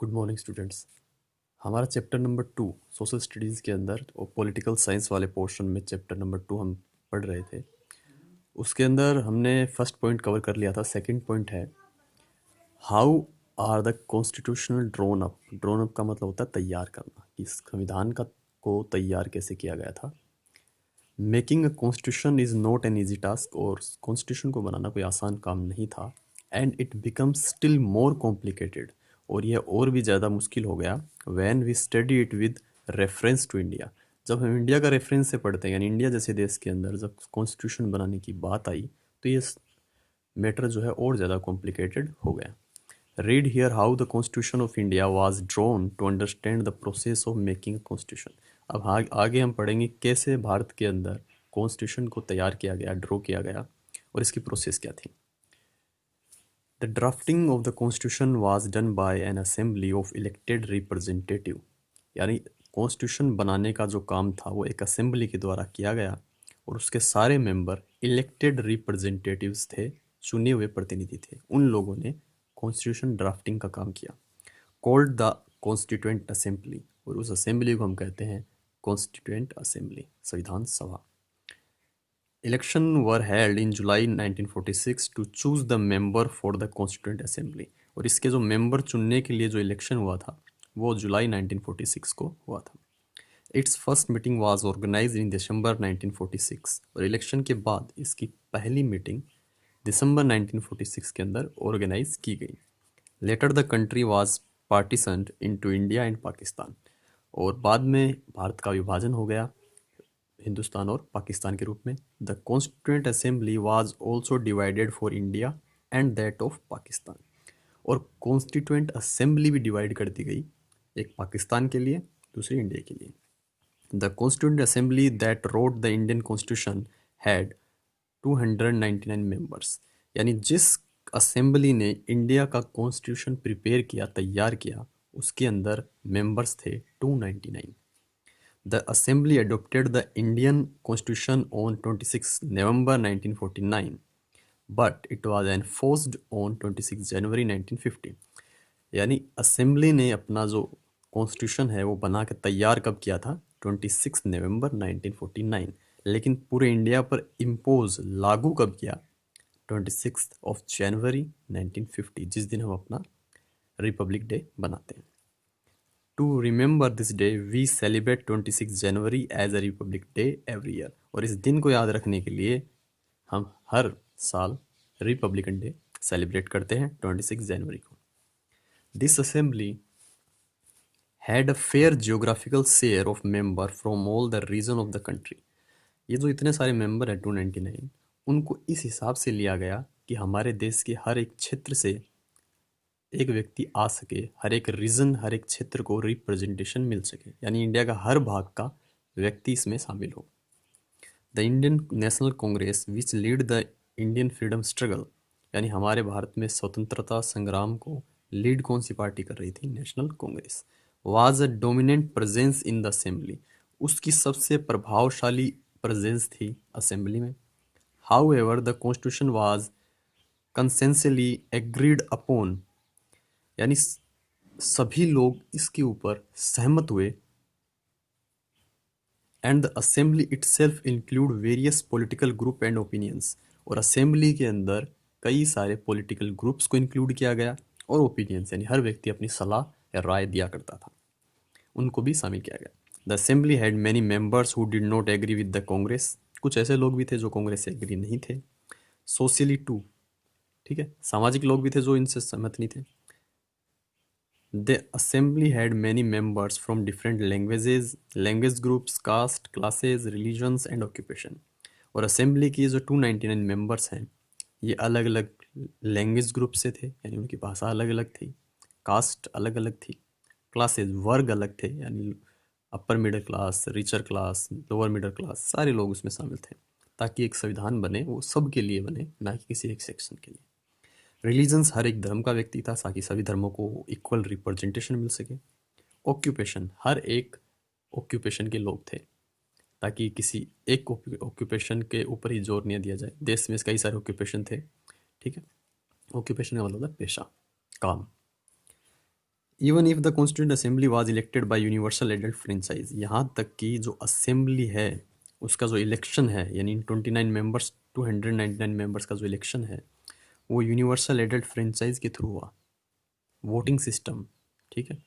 Good morning students. हमारा chapter number 2 social studies के अंदर और पॉलिटिकल साइंस वाले पोर्शन में चैप्टर नंबर 2 हम पढ़ रहे थे। उसके अंदर हमने फर्स्ट पॉइंट कवर कर लिया था। सेकंड पॉइंट है how are the constitutional drawn up का मतलब होता है तैयार करना, कि संविधान का को तैयार कैसे किया गया था। Making a constitution is not an easy task, और कॉन्स्टिट्यूशन को बनाना कोई आसान काम नहीं था। And it becomes still more complicated, और यह और भी ज़्यादा मुश्किल हो गया when we study it with reference to India. जब हम इंडिया का रेफरेंस से पढ़ते हैं, यानी इंडिया जैसे देश के अंदर जब कॉन्स्टिट्यूशन बनाने की बात आई, तो ये मैटर जो है और ज़्यादा कॉम्प्लिकेटेड हो गया। Read here how the constitution of India was drawn to understand the process of making a constitution. अब आगे हम पढ़ेंगे कैसे भारत के अंदर कॉन्स्टिट्यूशन को तैयार किया गया, ड्रॉ किया गया, और इसकी प्रोसेस क्या थी। The drafting of the constitution was done by N assembly of elected representative, यानी कॉन्स्टिट्यूशन बनाने का जो काम था वो एक असेंबली के द्वारा किया गया, और उसके सारे मेंबर इलेक्टेड रिप्रेजेंटेटिव्स थे, चुने हुए प्रतिनिधि थे। उन लोगों ने कॉन्स्टिट्यूशन ड्राफ्टिंग का काम किया। कॉल्ड द कॉन्स्टिट्यूएंट असेंबली, और उस असेंबली को हम कहते हैं कॉन्स्टिट्यूएंट असेंबली, संविधान सभा। Election were held in July 1946 to choose the member for the constituent assembly, और इसके जो मेंबर चुनने के लिए जो इलेक्शन हुआ था वो जुलाई 1946 को हुआ था। Its first meeting was organise in December 1946, और इलेक्शन के बाद इसकी पहली मीटिंग दिसंबर 1946 के अंदर ऑर्गेनाइज की गई। Later the country was partitioned into India and Pakistan, और बाद में भारत का विभाजन हो गया हिंदुस्तान और पाकिस्तान के रूप में। The constituent assembly was also divided for India and that of Pakistan, और कॉन्स्टिट्यूएंट असेंबली भी डिवाइड कर दी गई, एक पाकिस्तान के लिए, दूसरी इंडिया के लिए। The constituent assembly that wrote the Indian constitution had 299 members, यानी जिस असेंबली ने इंडिया का कॉन्स्टिट्यूशन प्रिपेयर किया, तैयार किया, उसके अंदर मेंबर्स थे 299। The Assembly adopted the Indian Constitution on 26 November 1949, but it was enforced on 26 January 1950। यानी असेंबली ने अपना जो कॉन्स्टिट्यूशन है वो बना के तैयार कब किया था? 26 नवंबर 1949, लेकिन पूरे इंडिया पर इम्पोज लागू कब किया? 26 ऑफ जनवरी 1950, जिस दिन हम अपना रिपब्लिक डे बनाते हैं। To remember this day we celebrate 26 January as a republic day every year, और इस दिन को याद रखने के लिए हम हर साल रिपब्लिकन डे सेलिब्रेट करते हैं 26 जनवरी को। This assembly had a fair geographical share of member from all the region of the country. ये जो इतने सारे मेंबर हैं 299, उनको इस हिसाब से लिया गया कि हमारे देश के हर एक क्षेत्र से एक व्यक्ति आ सके, हर एक रीजन, हर एक क्षेत्र को रिप्रेजेंटेशन मिल सके, यानी इंडिया का हर भाग का व्यक्ति इसमें शामिल हो। The Indian national Congress which lead the Indian freedom struggle, यानी हमारे भारत में स्वतंत्रता संग्राम को लीड कौन सी पार्टी कर रही थी? National Congress. Was a dominant presence in the assembly, उसकी सबसे प्रभावशाली प्रेजेंस थी असेंबली में। However the constitution was consensually agreed upon, यानी सभी लोग इसके ऊपर सहमत हुए। And the assembly itself include various political group and opinions, और असेंबली के अंदर कई सारे पॉलिटिकल ग्रुप्स को इंक्लूड किया गया, और ओपिनियंस यानी हर व्यक्ति अपनी सलाह या राय दिया करता था, उनको भी शामिल किया गया। The assembly had many members who did not agree with the Congress, कुछ ऐसे लोग भी थे जो कांग्रेस से एग्री नहीं थे। सोशली टू, ठीक है, सामाजिक लोग भी थे जो इनसे सहमत नहीं थे। The assembly had many members from different languages, language groups, caste, classes, religions and occupation। और असेंबली की जो 299 मेंबर्स हैं, ये अलग अलग लैंग्वेज ग्रुप से थे, यानी उनकी भाषा अलग अलग थी, कास्ट अलग अलग थी, क्लासेज वर्ग अलग थे, यानी upper middle class, richer class, lower middle class, सारे लोग उसमें शामिल थे, ताकि एक संविधान बने वो सब के लिए बने, ना कि किसी एक सेक्शन के लिए। रिलीजन्स, हर एक धर्म का व्यक्ति था, ताकि सभी धर्मों को इक्वल रिप्रेजेंटेशन मिल सके। ऑक्यूपेशन, हर एक ऑक्यूपेशन के लोग थे, ताकि किसी एक ऑक्यूपेशन के ऊपर ही जोर नहीं दिया जाए। देश में कई सारे ऑक्यूपेशन थे, ठीक है। ऑक्यूपेशन का मतलब है पेशा, काम। Even if the constituent assembly was elected by universal adult franchise, यहाँ तक कि जो असेंबली है उसका जो इलेक्शन है, यानी 29 मेंबर्स 299 मेंबर्स का जो इलेक्शन है वो यूनिवर्सल एडल्ट फ्रेंचाइज के थ्रू हुआ, वोटिंग सिस्टम, ठीक है,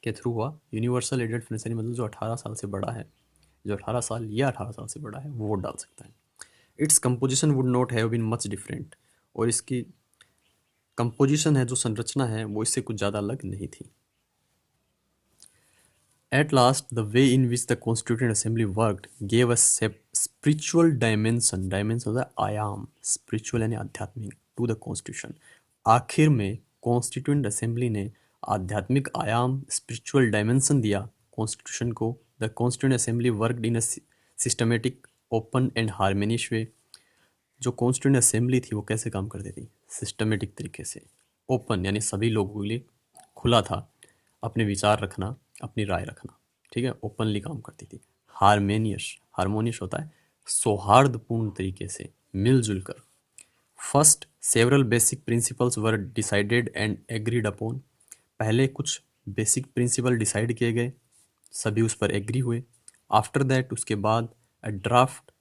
के थ्रू हुआ। यूनिवर्सल एडल्ट फ्रेंचाइज मतलब जो 18 साल से बड़ा है, जो 18 साल या 18 साल से बड़ा है वो वोट डाल सकता है। Its composition would not have been much different, और इसकी कंपोजिशन है, जो संरचना है, वो इससे कुछ ज़्यादा अलग नहीं थी। At last, the way in which the Constituent Assembly worked gave a spiritual dimension, dimension होता है आयाम, spiritual यानी आध्यात्मिक, to the Constitution। आखिर में Constituent Assembly ने आध्यात्मिक आयाम, spiritual dimension दिया Constitution को। The Constituent Assembly worked in a systematic, open and harmonious way। जो कॉन्स्टिट्यूंट असेंबली थी वो कैसे काम करती थी? सिस्टमेटिक तरीके से, ओपन यानी सभी लोगों के लिए खुला था अपने विचार रखना, अपनी राय रखना, ठीक है, ओपनली काम करती थी। हारमोनियस, हारमोनियस होता है सौहार्दपूर्ण तरीके से, मिलजुल कर। First several basic principles were decided and agreed upon, पहले कुछ बेसिक प्रिंसिपल डिसाइड किए गए, सभी उस पर एग्री हुए। आफ्टर दैट, उसके बाद a draft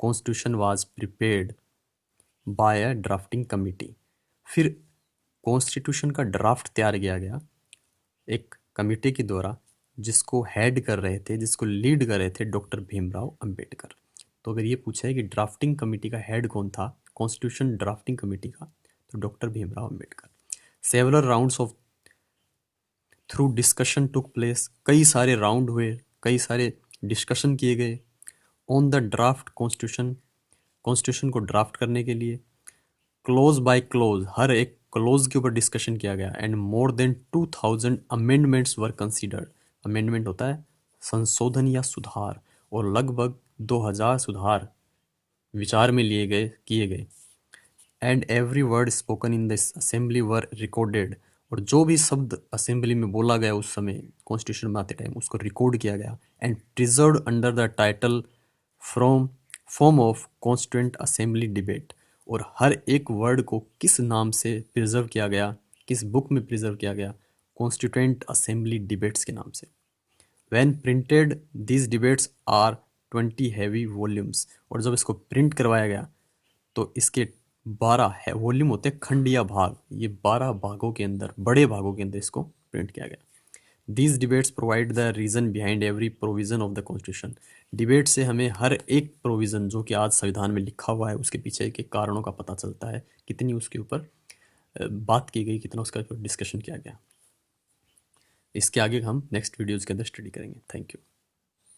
constitution was prepared by a drafting committee, फिर कॉन्स्टिट्यूशन का ड्राफ्ट तैयार किया गया एक कमिटी के द्वारा, जिसको हेड कर रहे थे, जिसको लीड कर रहे थे डॉक्टर भीमराव अंबेडकर। तो अगर ये पूछा है कि ड्राफ्टिंग कमिटी का हेड कौन था, कॉन्स्टिट्यूशन ड्राफ्टिंग कमिटी का, तो doctor Bhimrao Ambedkar. Several rounds of through discussion took place, कई सारे राउंड हुए, कई सारे डिस्कशन किए गए on the draft constitution, constitution को ड्राफ्ट करने के लिए। क्लोज बाय क्लोज, हर एक क्लोज के ऊपर डिस्कशन किया गया। And more than 2000 amendments were considered, amendment होता है संशोधन या सुधार, और लगभग 2000 सुधार विचार में लिए गए, किए गए। And every word spoken in this assembly were recorded, और जो भी शब्द असेंबली में बोला गया उस समय कॉन्स्टिट्यूशन बनाते टाइम, उसको रिकॉर्ड किया गया। And preserve under the title from form of constituent assembly debate, और हर एक वर्ड को किस नाम से प्रिजर्व किया गया, किस बुक में प्रिजर्व किया गया, कॉन्स्टिट्यूंट असेंबली डिबेट्स के नाम से। When printed these debates are 20 heavy volumes, और जब इसको प्रिंट करवाया गया तो इसके 12 है वॉल्यूम होते हैं, खंड या भाग, ये 12 भागों के अंदर, बड़े भागों के अंदर इसको प्रिंट किया गया। These debates provide the reason behind every provision of the constitution, debate से हमें हर एक प्रोविज़न जो कि आज संविधान में लिखा हुआ है उसके पीछे के कारणों का पता चलता है, कितनी उसके ऊपर बात की गई, कितना उसका डिस्कशन किया गया। इसके आगे हम नेक्स्ट वीडियोज़ के अंदर स्टडी करेंगे। Thank you.